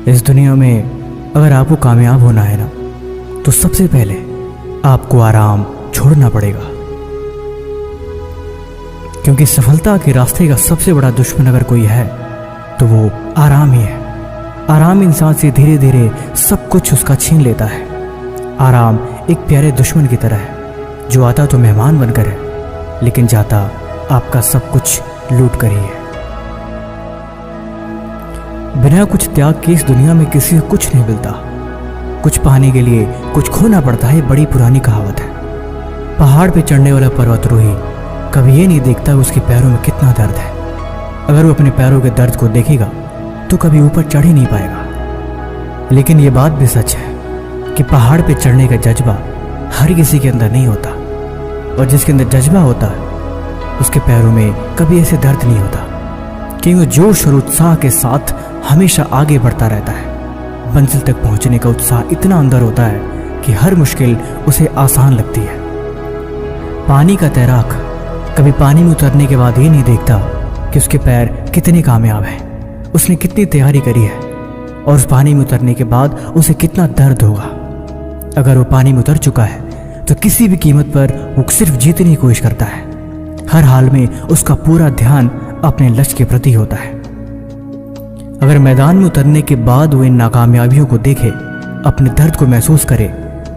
इस दुनिया में अगर आपको कामयाब होना है ना, तो सबसे पहले आपको आराम छोड़ना पड़ेगा। क्योंकि सफलता के रास्ते का सबसे बड़ा दुश्मन अगर कोई है तो वो आराम ही है। आराम इंसान से धीरे धीरे सब कुछ उसका छीन लेता है। आराम एक प्यारे दुश्मन की तरह है जो आता तो मेहमान बनकर है, लेकिन जाता आपका सब कुछ लूट कर ही है। बिना कुछ त्याग के इस दुनिया में किसी को कुछ नहीं मिलता। कुछ पाने के लिए कुछ खोना पड़ता है, बड़ी पुरानी कहावत है। पहाड़ पे चढ़ने वाला पर्वतारोही कभी ये नहीं देखता उसके पैरों में कितना दर्द है। अगर वो अपने पैरों के दर्द को देखेगा तो कभी ऊपर चढ़ ही नहीं पाएगा। लेकिन ये बात भी सच है कि पहाड़ पे चढ़ने का जज्बा हर किसी के अंदर नहीं होता, और जिसके अंदर जज्बा होता है उसके पैरों में कभी ऐसे दर्द नहीं होता, क्योंकि वो जोश और उत्साह के साथ हमेशा आगे बढ़ता रहता है। मंजिल तक पहुंचने का उत्साह इतना अंदर होता है कि हर मुश्किल उसे आसान लगती है। पानी का तैराक कभी पानी में उतरने के बाद ये नहीं देखता कि उसके पैर कितने कामयाब हैं, उसने कितनी तैयारी करी है, और उस पानी में उतरने के बाद उसे कितना दर्द होगा। अगर वो पानी में उतर चुका है तो किसी भी कीमत पर वो सिर्फ जीतने की कोशिश करता है। हर हाल में उसका पूरा ध्यान अपने लक्ष्य के प्रति होता है। अगर मैदान में उतरने के बाद वो इन नाकामयाबियों को देखे, अपने दर्द को महसूस करे,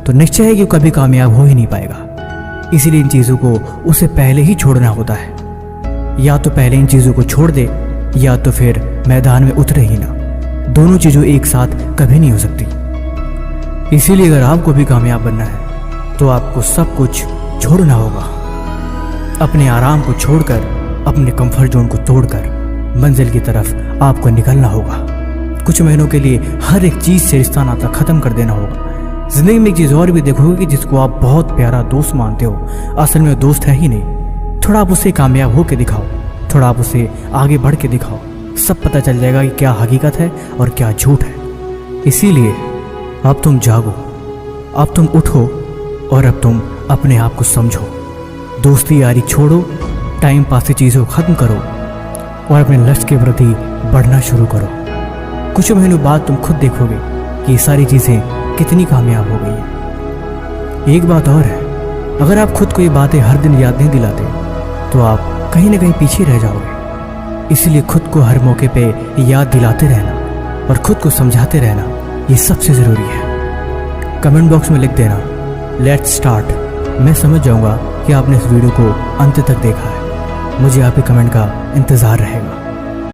तो निश्चय है कि वो कभी कामयाब हो ही नहीं पाएगा। इसीलिए इन चीज़ों को उसे पहले ही छोड़ना होता है। या तो पहले इन चीज़ों को छोड़ दे, या तो फिर मैदान में उतरे ही ना। दोनों चीज़ों एक साथ कभी नहीं हो सकती। इसीलिए अगर आपको भी कामयाब बनना है तो आपको सब कुछ छोड़ना होगा। अपने आराम को छोड़कर, अपने कंफर्ट जोन को तोड़कर मंजिल की तरफ आपको निकलना होगा। कुछ महीनों के लिए हर एक चीज़ से रिश्ता नाता ख़त्म कर देना होगा। ज़िंदगी में एक चीज़ और भी देखोगे कि जिसको आप बहुत प्यारा दोस्त मानते हो, असल में दोस्त है ही नहीं। थोड़ा आप उसे कामयाब होकर दिखाओ, थोड़ा आप उसे आगे बढ़ के दिखाओ, सब पता चल जाएगा कि क्या हकीकत है और क्या झूठ है। इसीलिए अब तुम जागो, अब तुम उठो, और अब तुम अपने आप को समझो। दोस्ती यारी छोड़ो, टाइम पास की चीज़ों को ख़त्म करो और अपने लक्ष्य के प्रति बढ़ना शुरू करो। कुछ महीनों बाद तुम खुद देखोगे कि ये सारी चीज़ें कितनी कामयाब हो गई हैं। एक बात और है, अगर आप खुद को ये बातें हर दिन याद नहीं दिलाते तो आप कहीं ना कहीं पीछे रह जाओगे। इसलिए खुद को हर मौके पे याद दिलाते रहना और खुद को समझाते रहना, ये सबसे ज़रूरी है। कमेंट बॉक्स में लिख देना लेट्स स्टार्ट। मैं समझ जाऊँगा कि आपने इस वीडियो को अंत तक देखा है। मुझे आपके कमेंट का इंतज़ार रहेगा।